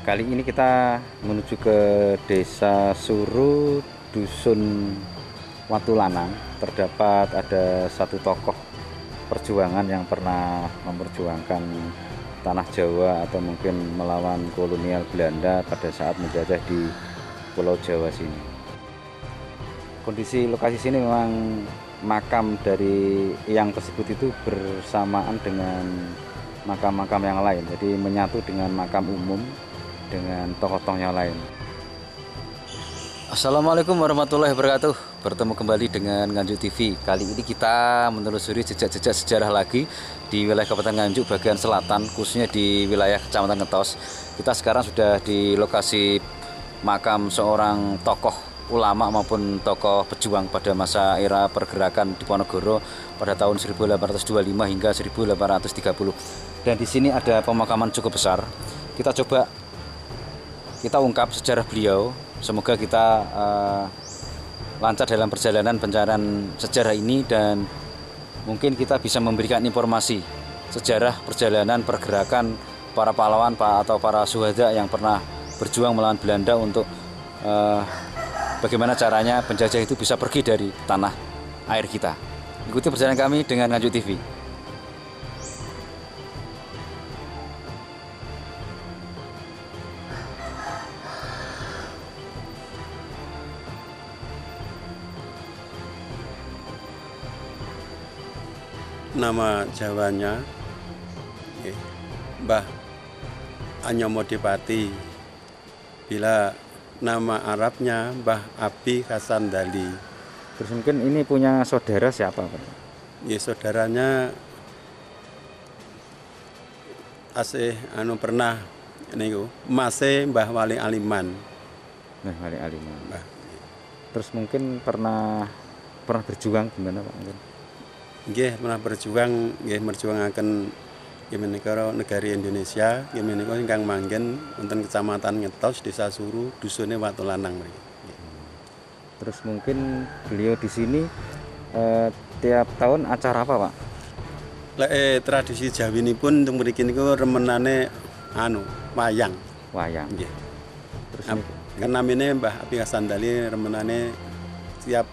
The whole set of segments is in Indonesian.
Kali ini kita menuju ke Desa Suru, Dusun Watu Lanang. Terdapat ada satu tokoh perjuangan yang pernah memperjuangkan tanah Jawa atau mungkin melawan kolonial Belanda pada saat menjajah di Pulau Jawa sini. Kondisi lokasi sini memang makam dari yang tersebut itu bersamaan dengan makam-makam yang lain, jadi menyatu dengan makam umum dengan tokoh-tokohnya lain. Assalamualaikum warahmatullahi wabarakatuh. Bertemu kembali dengan Nganjuk TV. Kali ini kita menelusuri jejak-jejak sejarah lagi di wilayah Kabupaten Nganjuk bagian selatan, khususnya di wilayah Kecamatan Ngetos. Kita sekarang sudah di lokasi makam seorang tokoh ulama maupun tokoh pejuang pada masa era pergerakan Diponegoro pada tahun 1825 hingga 1830. Dan di sini ada pemakaman cukup besar. Kita ungkap sejarah beliau. Semoga kita lancar dalam perjalanan pencarian sejarah ini dan mungkin kita bisa memberikan informasi sejarah perjalanan pergerakan para pahlawan atau para syuhada yang pernah berjuang melawan Belanda untuk bagaimana caranya penjajah itu bisa pergi dari tanah air kita. Ikuti perjalanan kami dengan Nganjuk TV. Nama Jawanya Mbah Anyomodipati, bila nama Arabnya Mbah Abi Kasandali. Terus mungkin ini punya saudara siapa, Pak? Ya, saudaranya pernah niku Mase Mbah Wali Aliman. Nah, Wali Aliman. Terus mungkin pernah berjuang gimana, Pak? Mungkin nggih pernah berjuang, nggih merjuangaken negari Indonesia, nggih menika ingkang manggen wonten Kecamatan Ngetos, Desa Suru, Dusune Watu Lanang mriki. Terus mungkin beliau di sini tiap tahun acara apa, Pak? Tradisi Jawinipun teng mriki niku remenane wayang. Wayang. Nggih. Terus kan namine Mbah Abi Kasandali remenane tiap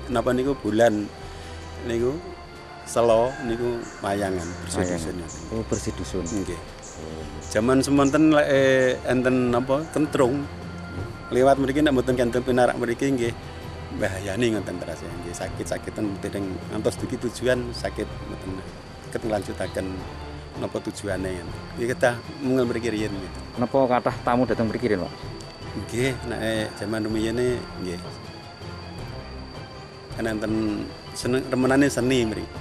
napa niku bulan niku Selo niku wayangan bersih dusun. Oh, bersih dusun. Nggih. Jaman semonten enten napa kentrung. Liwat mriki nek mboten kanthi pinarak mriki nggih bahayani ngoten terus nggih sakit-sakitan mboten ngantos dugi tujuan sakit mboten kelanjutaken napa tujuane. Nggih kedah mungel mriki riyen gitu. Napa kathah tamu datang mriki riyen, Pak? Nggih, nek jaman rumiyene nggih. Kan enten seneng remenane seni mriki.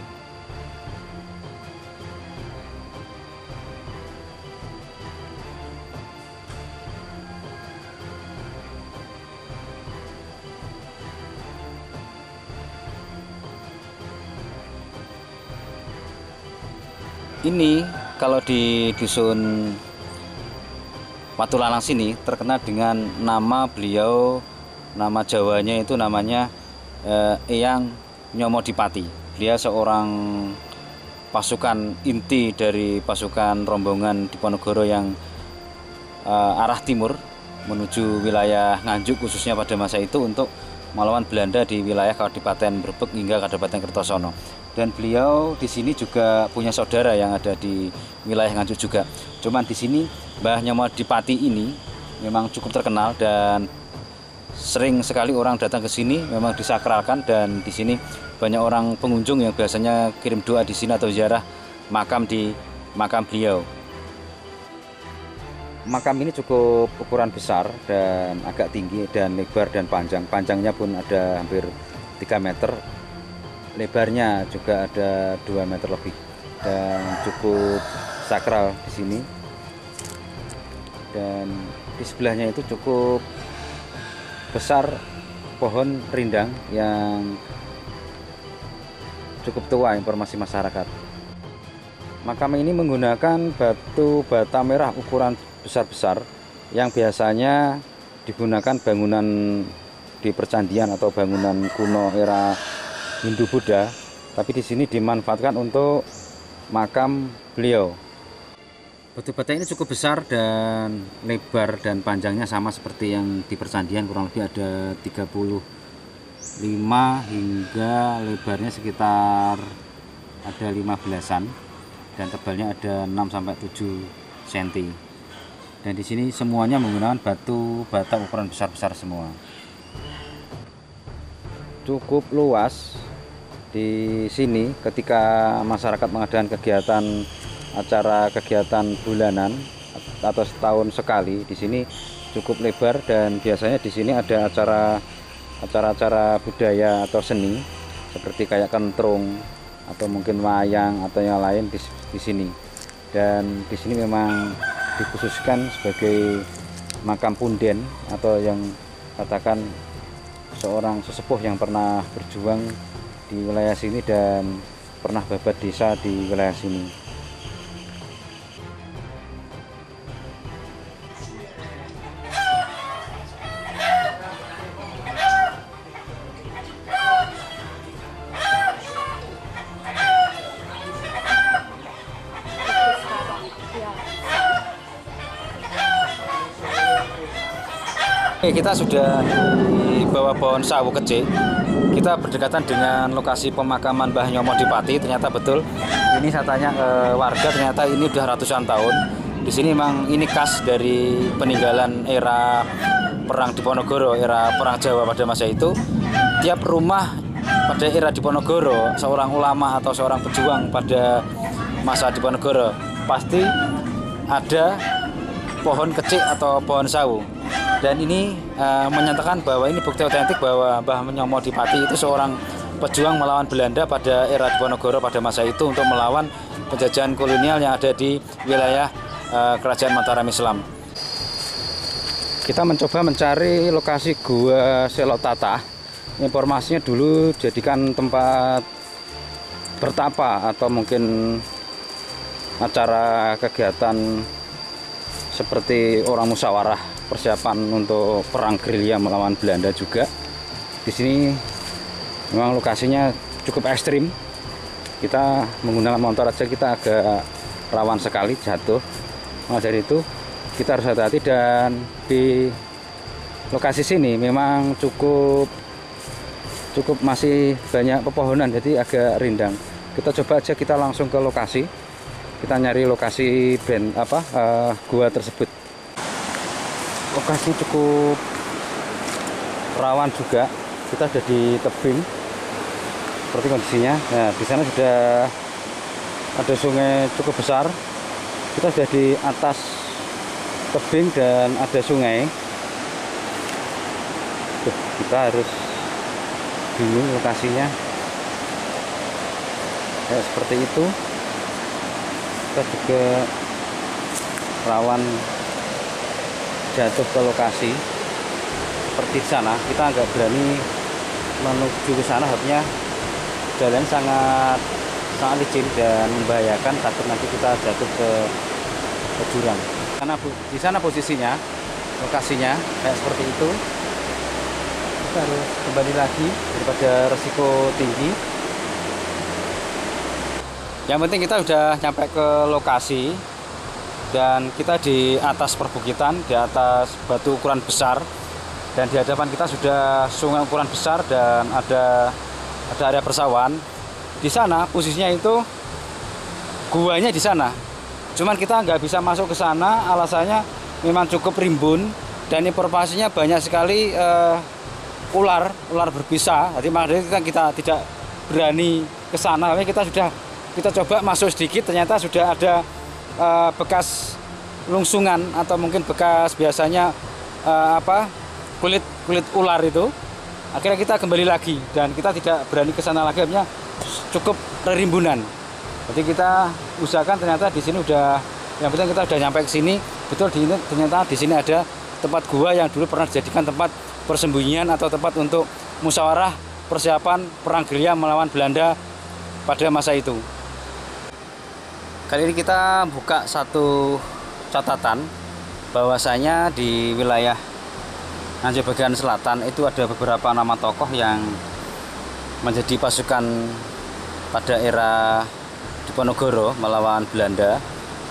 Ini kalau di dusun Watu Lanang sini terkenal dengan nama beliau, nama Jawanya itu namanya Eyang Nyomodipati. Dia seorang pasukan inti dari pasukan rombongan Diponegoro yang arah timur menuju wilayah Nganjuk khususnya pada masa itu untuk melawan Belanda di wilayah Kabupaten Brebek hingga Kabupaten Kertosono. Dan beliau di sini juga punya saudara yang ada di wilayah Nganjuk juga. Cuman di sini Mbah Nyomodipati ini memang cukup terkenal dan sering sekali orang datang ke sini, memang disakralkan, dan di sini banyak orang pengunjung yang biasanya kirim doa di sini atau ziarah makam beliau. Makam ini cukup ukuran besar dan agak tinggi dan lebar dan panjang. Panjangnya pun ada hampir 3 meter. Lebarnya juga ada 2 meter lebih dan cukup sakral di sini. Dan di sebelahnya itu cukup besar pohon rindang yang cukup tua, informasi masyarakat. Makam ini menggunakan batu bata merah ukuran besar-besar yang biasanya digunakan bangunan di percandian atau bangunan kuno era Hindu Buddha, tapi di sini dimanfaatkan untuk makam beliau. Batu bata ini cukup besar dan lebar dan panjangnya sama seperti yang di persandian, kurang lebih ada 35 hingga lebarnya sekitar ada 15-an dan tebalnya ada 6 sampai 7 cm. Dan di sini semuanya menggunakan batu bata ukuran besar-besar semua. Cukup luas di sini ketika masyarakat mengadakan kegiatan bulanan atau setahun sekali. Di sini cukup lebar dan biasanya di sini ada acara-acara budaya atau seni seperti kayak kentrung atau mungkin wayang atau yang lain di sini. Dan di sini memang dikhususkan sebagai makam punden atau yang katakan seorang sesepuh yang pernah berjuang di wilayah sini dan pernah babat desa di wilayah sini. Kita sudah di bawah pohon sawu kecil. Kita berdekatan dengan lokasi pemakaman Mbah Nyomo Dipati. Ternyata betul. Ini saya tanya ke warga, ternyata ini udah ratusan tahun. Di sini memang ini khas dari peninggalan era perang Diponegoro, era perang Jawa pada masa itu. Tiap rumah pada era Diponegoro, seorang ulama atau seorang pejuang pada masa Diponegoro pasti ada pohon kecil atau pohon sawu. Dan ini menyatakan bahwa ini bukti otentik bahwa Mbah Nyomo Dipati itu seorang pejuang melawan Belanda pada era Diponegoro pada masa itu untuk melawan penjajahan kolonial yang ada di wilayah Kerajaan Mataram Islam. Kita mencoba mencari lokasi Gua Selotata. Informasinya dulu jadikan tempat bertapa atau mungkin acara kegiatan seperti orang musyawarah persiapan untuk perang gerilya melawan Belanda juga. Di sini memang lokasinya cukup ekstrim. Kita menggunakan motor aja kita agak rawan sekali jatuh. Maka dari itu kita harus hati-hati, dan di lokasi sini memang cukup masih banyak pepohonan, jadi agak rindang. Kita coba aja kita langsung ke lokasi. Kita nyari lokasi gua tersebut. Lokasi cukup rawan juga. Kita sudah di tebing seperti kondisinya. Nah, di sana sudah ada sungai cukup besar. Kita sudah di atas tebing dan ada sungai. Kita harus bingung lokasinya. Kayak seperti itu. Kita juga rawan jatuh ke lokasi seperti di sana. Kita nggak berani menuju ke sana, artinya jalan sangat licin dan membahayakan, takut nanti kita jatuh ke jurang. Karena di sana posisinya, lokasinya kayak seperti itu. Kita harus kembali lagi daripada resiko tinggi. Yang penting kita udah nyampe ke lokasi dan kita di atas perbukitan, di atas batu ukuran besar, dan di hadapan kita sudah sungai ukuran besar dan ada area persawahan. Di sana posisinya itu guanya di sana. Cuman kita nggak bisa masuk ke sana, alasannya memang cukup rimbun dan informasinya banyak sekali ular berbisa. Jadi makanya kita tidak berani ke sana. Kita coba masuk sedikit, ternyata sudah ada bekas lungsungan atau mungkin bekas biasanya kulit ular itu. Akhirnya kita kembali lagi dan kita tidak berani ke sana lagi, artinya cukup rimbunan. Jadi kita usahakan, ternyata di sini yang penting kita udah nyampe ke sini. Betul, ternyata di sini ada tempat gua yang dulu pernah dijadikan tempat persembunyian atau tempat untuk musyawarah persiapan perang gerilya melawan Belanda pada masa itu. Kali ini kita buka satu catatan bahwasanya di wilayah Nganjuk bagian selatan itu ada beberapa nama tokoh yang menjadi pasukan pada era Diponegoro melawan Belanda.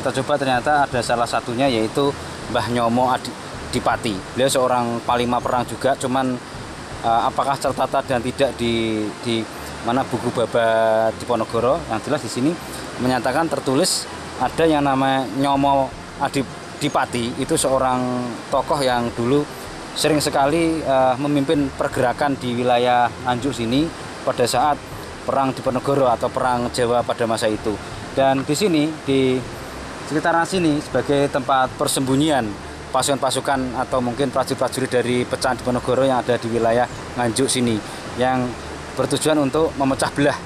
kita coba ternyata ada salah satunya yaitu Mbah Nyomo Adipati. Beliau seorang panglima perang juga, cuman apakah tertata dan tidak di mana buku Babat Diponegoro. Yang jelas di sini menyatakan tertulis ada yang namanya Nyomo Adipati, itu seorang tokoh yang dulu sering sekali memimpin pergerakan di wilayah Nganjuk sini pada saat perang Diponegoro atau perang Jawa pada masa itu. Dan di sini di sekitaran sini sebagai tempat persembunyian pasukan-pasukan atau mungkin prajurit-prajurit dari pecahan Diponegoro yang ada di wilayah Nganjuk sini, yang bertujuan untuk memecah belah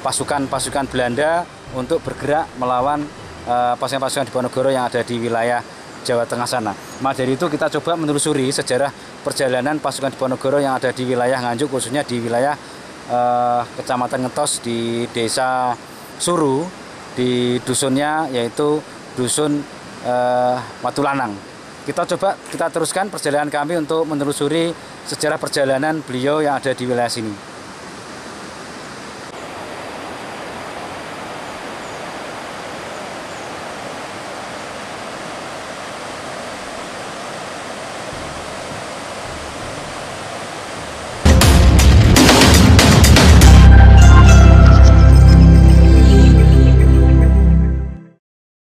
pasukan-pasukan Belanda untuk bergerak melawan pasukan-pasukan Diponegoro yang ada di wilayah Jawa Tengah sana. Maka dari itu kita coba menelusuri sejarah perjalanan pasukan Diponegoro yang ada di wilayah Nganjuk, khususnya di wilayah Kecamatan Ngetos di Desa Suru, di dusunnya yaitu Dusun Watulanang. Kita teruskan perjalanan kami untuk menelusuri sejarah perjalanan beliau yang ada di wilayah sini.